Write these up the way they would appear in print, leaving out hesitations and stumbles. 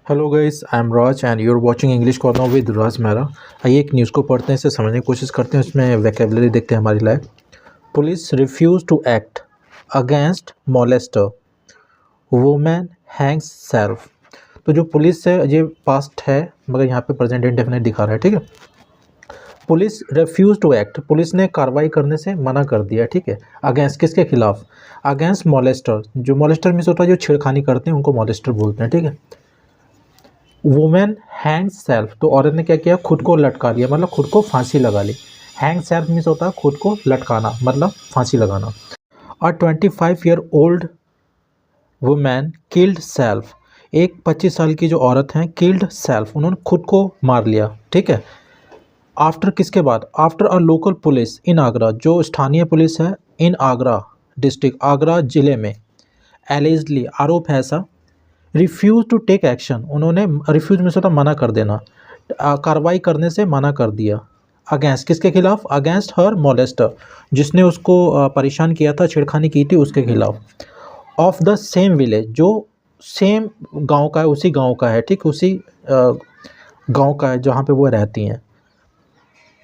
Hello guys, I am Raj and you are watching English corner with Raj Mehra. आइए एक news को पढ़ते हैं, इसे समझने की कोशिश करते हैं, उसमें वोकैबुलरी देखते हैं हमारी life. Police refuse to act against molester, women hangs self. तो जो पुलिस है ये पास्ट है मगर यहाँ पे प्रेजेंट इंडेफिनिट दिखा रहा है। ठीक है, police refuse to act, police ने कार्रवाई करने से मना कर दिया। ठीक है, अगेंस्ट किसके खिलाफ? Against molester. जो मोलेस्टर मीन्स होता है जो छेड़खानी करते हैं उनको मोलेस्टर बोलते हैं। ठीक है, वुमेन हैंग सेल्फ, तो औरत ने क्या किया? खुद को लटका लिया, मतलब खुद को फांसी लगा ली। हैंग सेल्फ मीन्स होता है खुद को लटकाना, मतलब फांसी लगाना। और 25-year-old वुमेन किल्ड सेल्फ, एक 25 साल की जो औरत हैं किल्ड सेल्फ, उन्होंने खुद को मार लिया। ठीक है, आफ्टर किसके बाद? आफ्टर अ लोकल पुलिस इन आगरा, जो स्थानीय पुलिस है इन आगरा डिस्ट्रिक्ट, आगरा जिले में, एलिजली आरोप है ऐसा, रिफ्यूज़ टू टेक एक्शन, उन्होंने रिफ्यूज़ में से होता मना कर देना, कार्रवाई करने से मना कर दिया। अगेंस्ट किसके खिलाफ? अगेंस्ट हर मोलेस्टर, जिसने उसको परेशान किया था, छेड़खानी की थी, उसके खिलाफ। ऑफ द सेम विलेज, जो सेम गांव का है, उसी गांव का है। ठीक, उसी गांव का है जहाँ पे वो रहती हैं।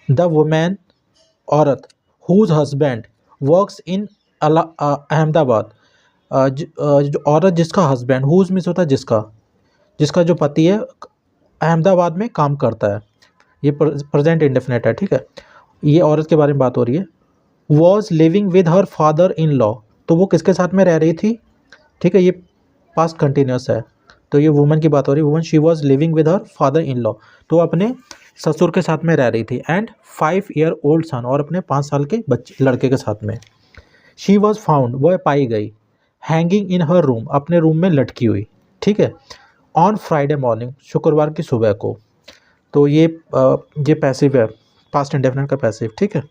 द वुमेन, औरत, whose husband works in Ahmedabad, जो औरत जिसका हस्बैंड, हुज मीन्स होता है जिसका, जिसका जो पति है अहमदाबाद में काम करता है। ये प्रेजेंट इंडेफिनिट है। ठीक है, ये औरत के बारे में बात हो रही है। Was living with her father in law, तो वो किसके साथ में रह रही थी? ठीक है, ये पास्ट कंटिन्यूस है, तो ये वुमन की बात हो रही है। Woman, she was living with her father in law, तो अपने ससुर के साथ में रह रही थी। एंड 5-year-old सन, और अपने 5 साल के बच्चे लड़के के साथ में। शी वॉज फाउंड, वह पाई गई, हैंगिंग इन हर रूम, अपने रूम में लटकी हुई। ठीक है, ऑन फ्राइडे मॉर्निंग, शुक्रवार की सुबह को। तो ये पैसिव है, पास्ट इंडेफिनिट का पैसिव। ठीक है,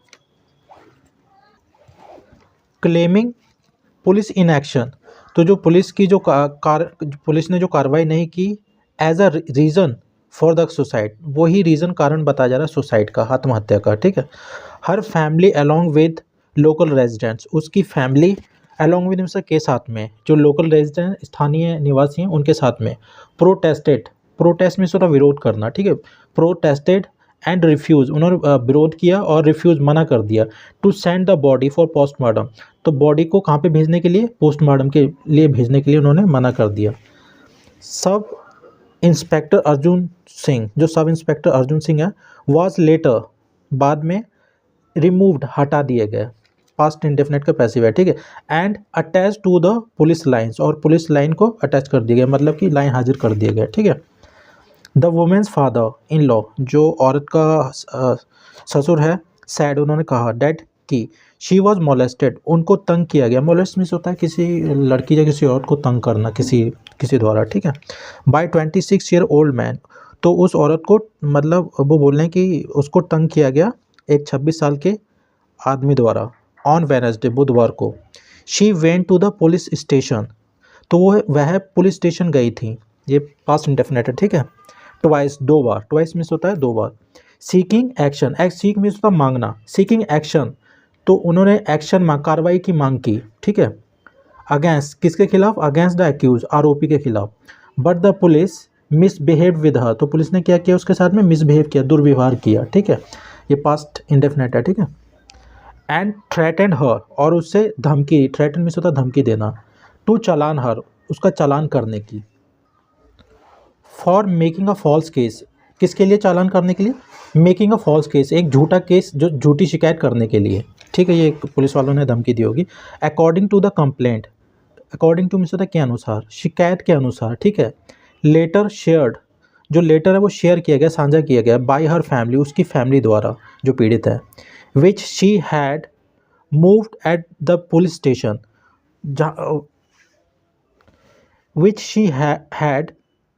क्लेमिंग पुलिस इन एक्शन, तो जो पुलिस की जो पुलिस ने जो कार्रवाई नहीं की, as a reason for the suicide, वही रीज़न कारण बताया जा रहा है सुसाइड का, आत्महत्या का। ठीक है, हर family along with local residents, उसकी फैमिली अलोंग विद मीन्स के साथ में, जो लोकल रेजिडेंट स्थानीय निवासी हैं उनके साथ में। प्रोटेस्टेड, प्रोटेस्ट मीन्स होता विरोध करना। ठीक है, प्रोटेस्टेड एंड रिफ्यूज़, उन्होंने विरोध किया और रिफ्यूज़ मना कर दिया। To send the body for postmortem, तो बॉडी को कहाँ पे भेजने के लिए? पोस्टमार्टम के लिए भेजने के लिए उन्होंने मना कर दिया। सब इंस्पेक्टर अर्जुन सिंह, जो सब इंस्पेक्टर अर्जुन सिंह है, वॉज लेटर, बाद में रिमूव्ड, हटा दिए गए, पास्ट इंडेफिनिट का पैसिव है। ठीक है, and attach to the police lines, और पुलिस लाइन को अटैच कर दिए गए, मतलब कि लाइन हाजिर कर दिए गए। ठीक है, the women's father in law, जो औरत का ससुर है, सैड, उन्होंने कहा, डेट की, शी वॉज मोलेस्टेड, उनको तंग किया गया। मोलेस्ट मीन्स होता है किसी लड़की या किसी औरत को तंग करना किसी किसी द्वारा। ठीक है, बाय 26-year-old मैन, तो उस औरत को, मतलब वो बोल रहे हैं कि उसको तंग किया गया एक 26 साल के आदमी द्वारा। ऑन वेडनेसडे, बुधवार को, she went to the police station, तो वह पुलिस स्टेशन गई थी। ये पास्ट इंडेफिनिट है। ठीक है, ट्वाइस, 2 बार, ट्वाइस मीन्स होता है 2 बार। सीकिंग एक्शन, सीक मीन्स होता है मांगना, सीकिंग एक्शन, तो उन्होंने एक्शन मांग, कार्रवाई की मांग की। ठीक है, अगेंस्ट किसके खिलाफ? अगेंस्ट द एक्यूज, आरोपी के खिलाफ। But the police misbehave with her, तो पुलिस ने क्या किया उसके साथ में? मिसबिहेव किया, दुर्व्यवहार किया। ठीक है, ये पास्ट इंडेफिनिट है। ठीक है, एंड थ्रेटेंड हर, और उससे धमकी, थ्रेटन मीन्स होता है धमकी देना। टू चालान हर, उसका चालान करने की। For making a false case, किसके लिए चालान करने के लिए? मेकिंग अ फॉल्स केस, एक झूठा केस, जो झूठी शिकायत करने के लिए। ठीक है, ये पुलिस वालों ने धमकी दी होगी। According to the complaint, according to means होता है के अनुसार, शिकायत के अनुसार। ठीक है, लेटर शेयर्ड, जो लेटर है वो शेयर किया गया, साझा किया गया, बाय हर फैमिली, उसकी फैमिली द्वारा, जो पीड़ित है। Which she had moved at the police station, which she had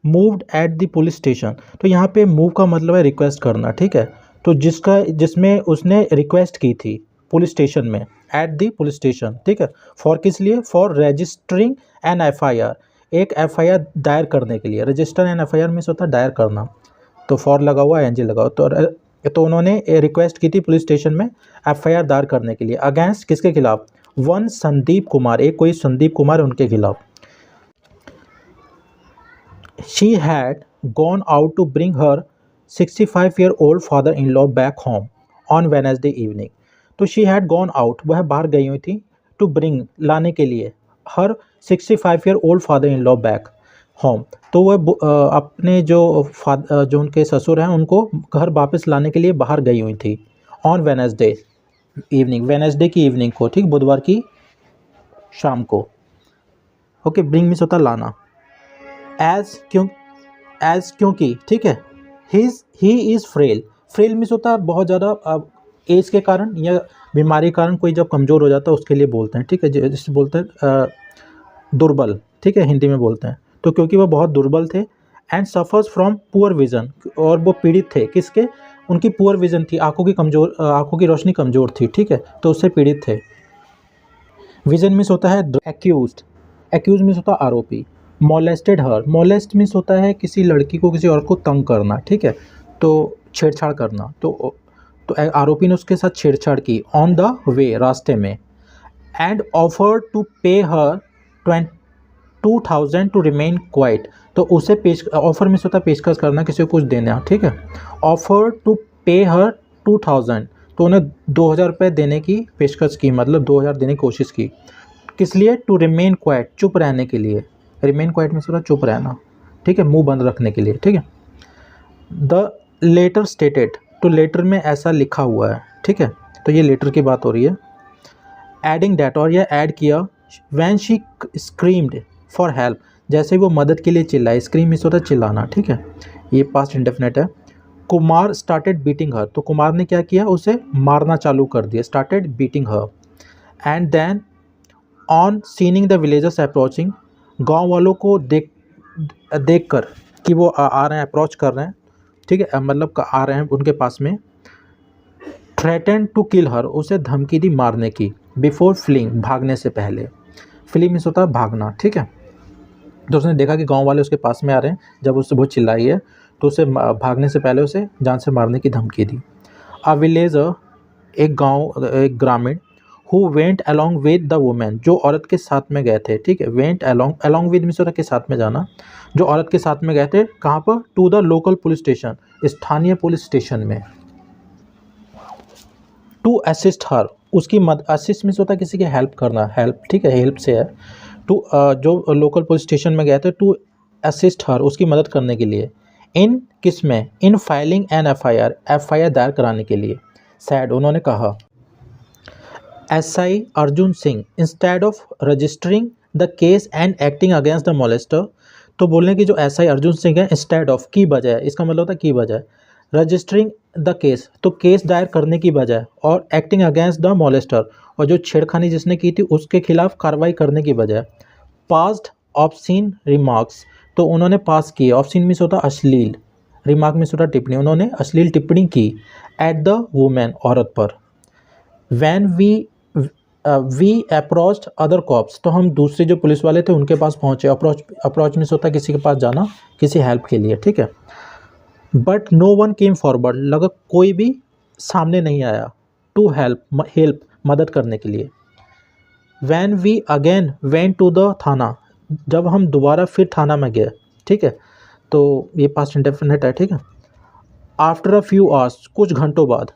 moved at the police station, तो यहाँ पे मूव का मतलब है रिक्वेस्ट करना। ठीक है, तो जिसमें उसने रिक्वेस्ट की थी पुलिस स्टेशन में, एट द पुलिस स्टेशन। ठीक है, फॉर किस लिए? फॉर रजिस्टरिंग एन एफआईआर, एक एफआईआर दायर करने के लिए। रजिस्टर एन एफआईआर मीन्स होता है दायर करना, तो फॉर लगा हुआ, एनजी लगा हुआ, तो उन्होंने रिक्वेस्ट की थी पुलिस स्टेशन में एफआईआर दायर करने के लिए। अगेंस्ट किसके खिलाफ? वन संदीप कुमार, एक कोई संदीप कुमार है उनके खिलाफ। she had gone out to bring her 65-year-old father-in-law back home on Wednesday evening. तो she had gone out, वह बाहर गई हुई थी, to bring, लाने के लिए, her 65-year-old father-in-law back home. तो वह अपने जो उनके ससुर हैं उनको घर वापस लाने के लिए बाहर गई हुई थी on Wednesday evening, वेनेसडे की इवनिंग को, ठीक, बुधवार की शाम को. ओके, ब्रिंग मीन्स होता लाना. क्योंकि, ठीक है, he is frail. Frail means होता है बहुत ज़्यादा एज के कारण या बीमारी के कारण कोई जब कमज़ोर हो जाता है उसके लिए बोलते हैं, ठीक है, जिसे बोलते हैं दुर्बल, ठीक है, हिंदी में बोलते हैं. तो क्योंकि वो बहुत दुर्बल थे, and suffers from poor vision, और वो पीड़ित थे किसके, उनकी पुअर विज़न थी, आँखों की रोशनी कमज़ोर थी, ठीक है, तो उससे पीड़ित थे. विज़न मीन्स होता है एक्यूज्ड मीन्स होता है आरोपी. मोलेस्टेड हर, मोलेस्ट मीन्स होता है किसी लड़की को किसी औरत को तंग करना, ठीक है, तो छेड़छाड़ करना. तो आरोपी ने उसके साथ छेड़छाड़ की ऑन द वे, रास्ते में. एंड ऑफर टू पे हर 22,000 टू रिमेन क्वाइट. तो उसे ऑफर मीन्स होता है पेशकश करना, किसी को कुछ देना, ठीक है. ऑफर टू पे हर 2,000, तो उन्हें 2,000 रुपये देने की पेशकश की, मतलब 2,000 देने की कोशिश की. किस लिए, टू रिमेन क्वाइट, चुप रहने के लिए. रिमेन क्वाइट में थोड़ा चुप रहना, ठीक है, मुंह बंद रखने के लिए, ठीक है. द लेटर स्टेटेड, तो लेटर में ऐसा लिखा हुआ है, ठीक है, तो ये लेटर की बात हो रही है. एडिंग डैट, और यह ऐड किया, when she screamed for help, जैसे वो मदद के लिए चिल्लाई. स्क्रीम मीन्स होता है चिल्लाना, ठीक है, ये पास्ट इंडेफिनिट है. कुमार स्टार्टेड बीटिंग हर, तो कुमार ने क्या किया, उसे मारना चालू कर दिया. Started beating her. And then on seeing the villagers approaching, गांव वालों को देख कर कि वो आ रहे हैं, अप्रोच कर रहे हैं, ठीक है, मतलब आ रहे हैं उनके पास में. थ्रेटन टू किल हर, उसे धमकी दी मारने की. बिफोर फ्लिंग, भागने से पहले. फ्ली मीन्स होता है भागना, ठीक है. तो उसने देखा कि गांव वाले उसके पास में आ रहे हैं, जब उससे बहुत चिल्लाई है तो उसे भागने से पहले उसे जान से मारने की धमकी दी. अ विलेजर, एक ग्रामीण, who went along with the women, जो औरत के साथ में गए थे, ठीक है. वेंट अलॉन्ग विद मीन्स होता है के साथ में जाना. जो औरत के साथ में गए थे, कहाँ पर, to the local police station, स्थानीय पुलिस स्टेशन में. टू असिस्ट हर, उसकी असिस्ट मीन्स होता है किसी की हेल्प करना, हेल्प, ठीक है, हेल्प से है. टू जो लोकल पुलिस स्टेशन में गए थे, टू असिस्ट हर, उसकी मदद करने के लिए. इन किस में, इन फाइलिंग एन एफआईआर दायर कराने के लिए. सैड, उन्होंने कहा. SI Arjun Singh, instead of registering the case and acting against the molester, तो बोलने की जो एसआई अर्जुन सिंह है, इंस्टेड ऑफ की बजाय, इसका मतलब होता है की बजाय, रजिस्टरिंग द केस, तो केस दायर करने की बजाय, और एक्टिंग अगेंस्ट द मोलेस्टर, और जो छेड़खानी जिसने की थी उसके खिलाफ कार्रवाई करने की बजाय. पास्ड ऑब्सीन रिमार्क्स, तो उन्होंने पास किए. ऑब्सीन मीन्स होता अश्लील, रिमार्क मीन्स होता टिप्पणी, उन्होंने अश्लील टिप्पणी की. एट द वुमेन, औरत पर. When we approached other cops, तो हम दूसरे जो पुलिस वाले थे उनके पास पहुँचे. अप्रोच मीन्स होता है किसी के पास जाना, किसी हेल्प के लिए, ठीक है. But no one came forward, लगा कोई भी सामने नहीं आया. टू हेल्प, मदद करने के लिए. When we again went to the थाना, जब हम दोबारा फिर थाना में गए, ठीक है, तो ये पास्ट इंडेफिनिट है, ठीक है. आफ्टर अ फ्यू आवर्स, कुछ घंटों बाद.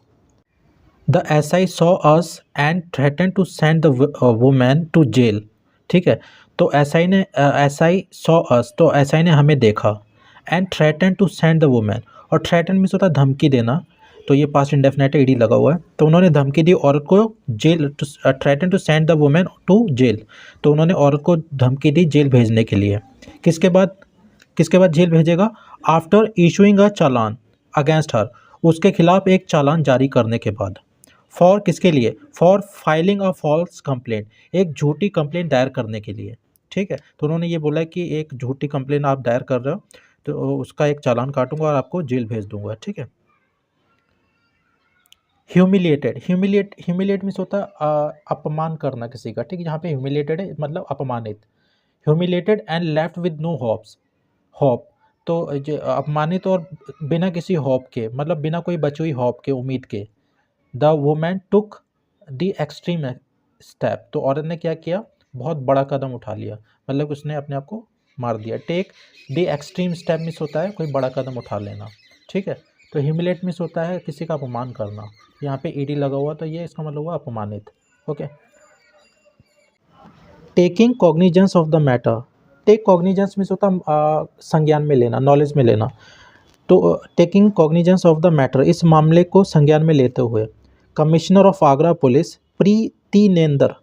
The SI saw us and threaten to send the women to jail, ठीक है. तो एसआई सॉ अस, तो एसआई ने हमें देखा. And threaten to send the women, और थ्रेटन मीन्स होता है धमकी देना, तो ये पास्ट इंडेफिनिट ईडी लगा हुआ है. तो उन्होंने धमकी दी औरत को jail, threaten to send the women to jail, तो उन्होंने औरत को धमकी दी जेल भेजने के लिए. किसके बाद जेल भेजेगा. आफ्टर इशूइंग अ चालान अगेंस्ट हर, उसके खिलाफ एक चालान जारी करने के बाद. फॉर, किसके लिए, for filing a false complaint, एक झूठी कंप्लेंट दायर करने के लिए, ठीक है. तो उन्होंने ये बोला कि एक झूठी कंप्लेंट आप दायर कर रहे हो तो उसका एक चालान काटूंगा और आपको जेल भेज दूंगा, ठीक है. ह्यूमिलिएट मीन्स होता है अपमान करना किसी का, ठीक है. यहाँ पे ह्यूमिलिएटेड है मतलब अपमानित. Humiliated and left with no hope, तो जो अपमानित और बिना किसी होप के, मतलब बिना कोई बची हुई होप के, उम्मीद के. The women took the extreme step, तो औरत ने क्या किया, बहुत बड़ा कदम उठा लिया, मतलब उसने अपने आप को मार दिया। टेक द एक्सट्रीम स्टेप मिस होता है कोई बड़ा कदम उठा लेना, ठीक है। तो ह्यूमिलेट मिस होता है किसी का अपमान करना, यहाँ पे ईडी लगा हुआ तो ये इसका मतलब हुआ अपमानित, okay. Taking cognizance of the matter, take cognizance मिस होता संज्ञान में लेना, नॉलेज में लेना। तो taking cognizance of the matter, इस मामले को संज्ञान में लेते हुए commissioner of Agra police Preetinder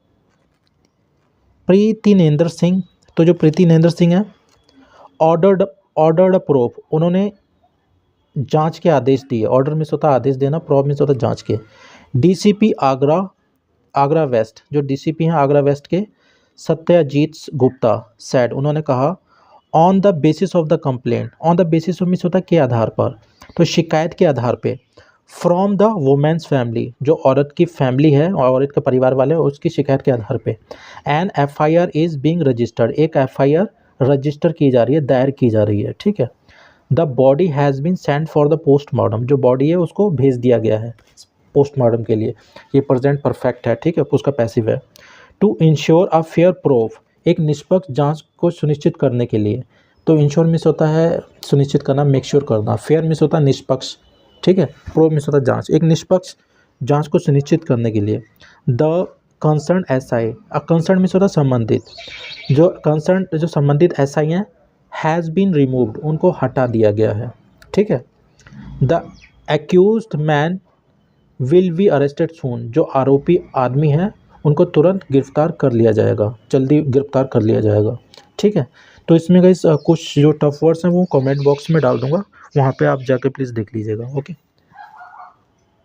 Singh, तो जो प्रीतिनेंद्र सिंह है, ऑर्डर्ड प्रोब, उन्होंने जांच के आदेश दिए। ऑर्डर मिस होता आदेश देना, प्रोब मिस होता जांच के। डीसीपी आगरा वेस्ट, जो डीसीपी हैं आगरा वेस्ट के, सत्यजीत गुप्ता सैड, उन्होंने कहा on the basis of the complaint, on the basis of miss होता के आधार पर, तो शिकायत के आधार पे, फ्रॉम द वुमेन्स फैमिली, जो औरत की फैमिली है और औरत के परिवार वाले, उसकी शिकायत के आधार पे, an FIR is being registered, एक एफआईआर रजिस्टर की जा रही है, दायर की जा रही है, ठीक है। The body has been send for the postmortem, जो बॉडी है उसको भेज दिया गया है पोस्टमार्टम के लिए, ये प्रेजेंट परफेक्ट है, ठीक है, उसका पैसिव है। To ensure a fair proof, एक निष्पक्ष जांच को सुनिश्चित करने के लिए, तो इंश्योर मिस होता है सुनिश्चित करना, मेक श्योर करना, फेयर मिस होता है निष्पक्ष, ठीक है, प्रूफ मिस होता है जांच, एक निष्पक्ष जांच को सुनिश्चित करने के लिए। The concern SI, concern miss होता है संबंधित, जो संबंधित एसआई हैं, हैज़ बीन रिमूव्ड, उनको हटा दिया गया है, ठीक है। The accused man will be arrested soon, जो आरोपी आदमी है उनको तुरंत गिरफ्तार कर लिया जाएगा, जल्दी गिरफ्तार कर लिया जाएगा, ठीक है। तो इसमें गाइस कुछ जो टफ वर्ड्स हैं वो कमेंट बॉक्स में डाल दूंगा, वहाँ पे आप जाके प्लीज़ देख लीजिएगा, ओके।